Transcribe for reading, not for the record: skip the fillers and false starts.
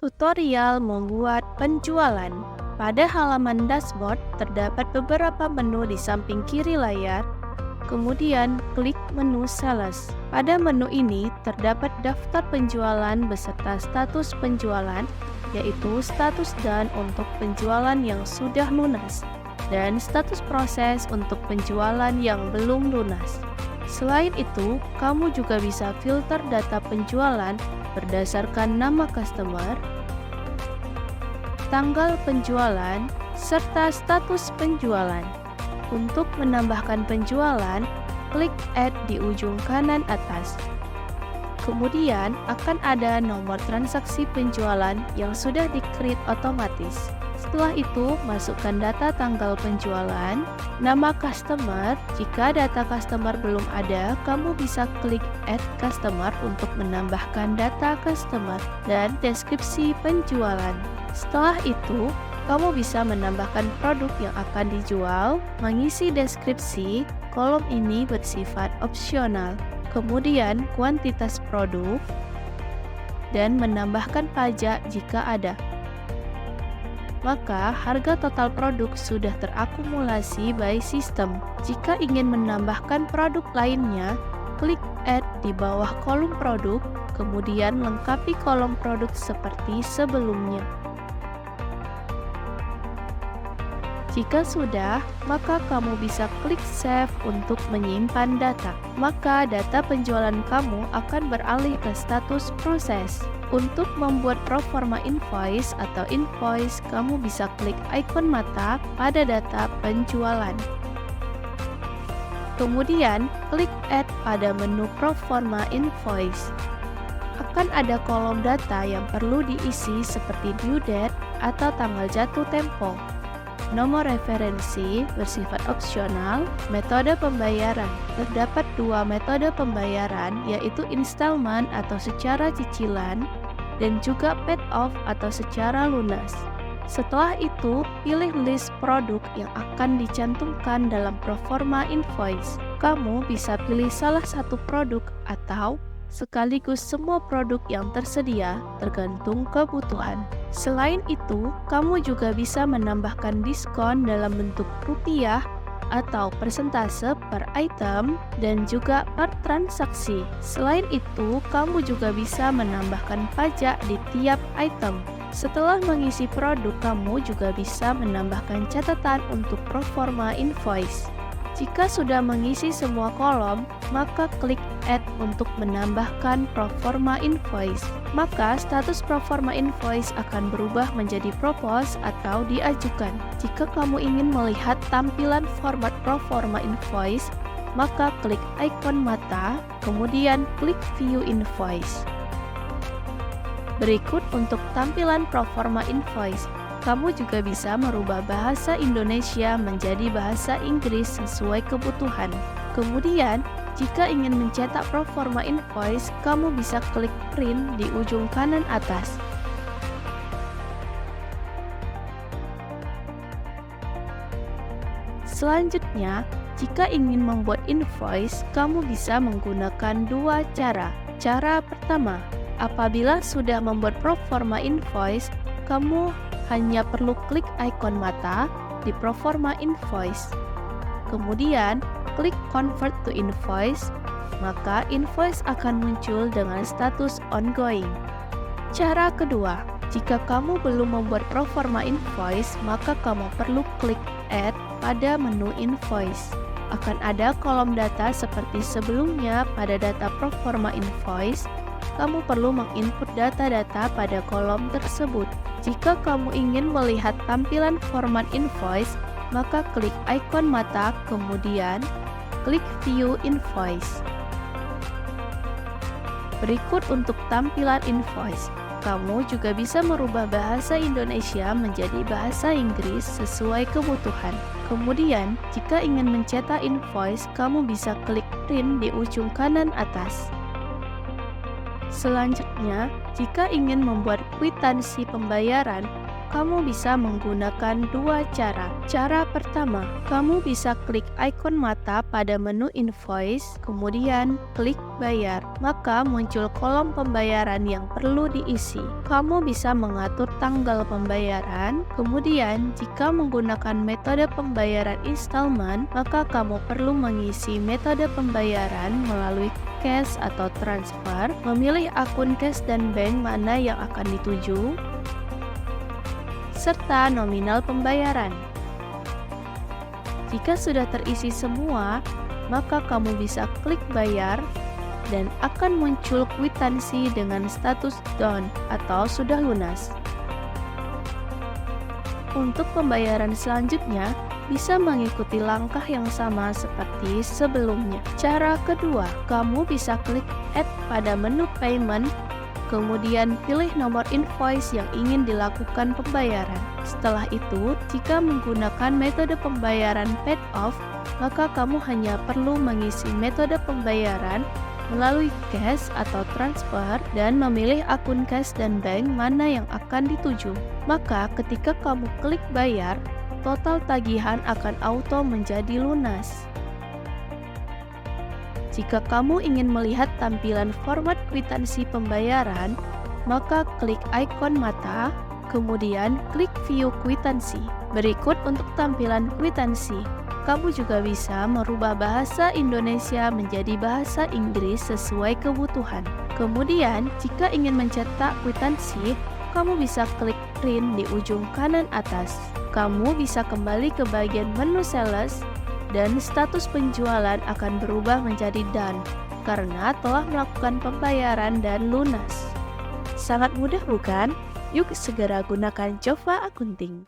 Tutorial membuat penjualan. Pada halaman dashboard, terdapat beberapa menu di samping kiri layar. Kemudian, klik menu Sales. Pada menu ini, terdapat daftar penjualan beserta status penjualan, yaitu status done untuk penjualan yang sudah lunas, dan status proses untuk penjualan yang belum lunas. Selain itu, kamu juga bisa filter data penjualan berdasarkan nama customer, tanggal penjualan, serta status penjualan. Untuk menambahkan penjualan, klik Add di ujung kanan atas. Kemudian akan ada nomor transaksi penjualan yang sudah di-create otomatis. Setelah itu, masukkan data tanggal penjualan, nama customer. Jika data customer belum ada, kamu bisa klik Add Customer untuk menambahkan data customer dan deskripsi penjualan. Setelah itu, kamu bisa menambahkan produk yang akan dijual, mengisi deskripsi. Kolom ini bersifat opsional. Kemudian kuantitas produk, dan menambahkan pajak jika ada. Maka harga total produk sudah terakumulasi by system. Jika ingin menambahkan produk lainnya, klik Add di bawah kolom produk, kemudian lengkapi kolom produk seperti sebelumnya. Jika sudah, maka kamu bisa klik Save untuk menyimpan data. Maka data penjualan kamu akan beralih ke status proses. Untuk membuat proforma invoice atau invoice, kamu bisa klik ikon mata pada data penjualan. Kemudian, klik Add pada menu proforma invoice. Akan ada kolom data yang perlu diisi seperti due date atau tanggal jatuh tempo. Nomor referensi bersifat opsional. Metode pembayaran. Terdapat dua metode pembayaran, yaitu installment atau secara cicilan, dan juga paid off atau secara lunas. Setelah itu, pilih list produk yang akan dicantumkan dalam proforma invoice. Kamu bisa pilih salah satu produk atau sekaligus semua produk yang tersedia, tergantung kebutuhan. Selain itu, kamu juga bisa menambahkan diskon dalam bentuk rupiah atau persentase per item dan juga per transaksi. Selain itu, kamu juga bisa menambahkan pajak di tiap item. Setelah mengisi produk, kamu juga bisa menambahkan catatan untuk proforma invoice. Jika sudah mengisi semua kolom, maka klik Add untuk menambahkan proforma invoice. Maka status proforma invoice akan berubah menjadi propose atau diajukan. Jika kamu ingin melihat tampilan format proforma invoice, maka klik ikon mata, kemudian klik View Invoice. Berikut untuk tampilan proforma invoice. Kamu juga bisa merubah bahasa Indonesia menjadi bahasa Inggris sesuai kebutuhan. Kemudian, jika ingin mencetak proforma invoice, kamu bisa klik print di ujung kanan atas. Selanjutnya, jika ingin membuat invoice, kamu bisa menggunakan dua cara. Cara pertama, apabila sudah membuat proforma invoice, kamu hanya perlu klik ikon mata di proforma invoice. Kemudian, klik Convert to Invoice, maka invoice akan muncul dengan status ongoing. Cara kedua, jika kamu belum membuat proforma invoice, maka kamu perlu klik Add pada menu invoice. Akan ada kolom data seperti sebelumnya pada data proforma invoice. Kamu perlu menginput data-data pada kolom tersebut. Jika kamu ingin melihat tampilan format invoice, maka klik ikon mata, kemudian klik View Invoice. Berikut untuk tampilan invoice. Kamu juga bisa merubah bahasa Indonesia menjadi bahasa Inggris sesuai kebutuhan. Kemudian, jika ingin mencetak invoice, kamu bisa klik print di ujung kanan atas. Selanjutnya, jika ingin membuat kwitansi pembayaran, Kamu bisa menggunakan dua cara. Cara pertama, kamu bisa klik ikon mata pada menu invoice, kemudian klik bayar. Maka muncul kolom pembayaran yang perlu diisi. Kamu bisa mengatur tanggal pembayaran. Kemudian, jika menggunakan metode pembayaran installment, maka kamu perlu mengisi metode pembayaran melalui cash atau transfer, memilih akun cash dan bank mana yang akan dituju, serta nominal pembayaran. Jika sudah terisi semua, maka kamu bisa klik bayar dan akan muncul kwitansi dengan status done atau sudah lunas. Untuk pembayaran selanjutnya, bisa mengikuti langkah yang sama seperti sebelumnya. Cara kedua, kamu bisa klik add pada menu payment, kemudian pilih nomor invoice yang ingin dilakukan pembayaran. Setelah itu, jika menggunakan metode pembayaran paid off, maka kamu hanya perlu mengisi metode pembayaran melalui cash atau transfer dan memilih akun cash dan bank mana yang akan dituju. Maka ketika kamu klik bayar, total tagihan akan auto menjadi lunas. Jika kamu ingin melihat tampilan format kwitansi pembayaran, maka klik ikon mata, kemudian klik view kwitansi. Berikut untuk tampilan kwitansi. Kamu juga bisa merubah bahasa Indonesia menjadi bahasa Inggris sesuai kebutuhan. Kemudian, jika ingin mencetak kwitansi, kamu bisa klik print di ujung kanan atas. Kamu bisa kembali ke bagian menu sales, dan status penjualan akan berubah menjadi done karena telah melakukan pembayaran dan lunas. Sangat mudah bukan? Yuk segera gunakan Jova Accounting.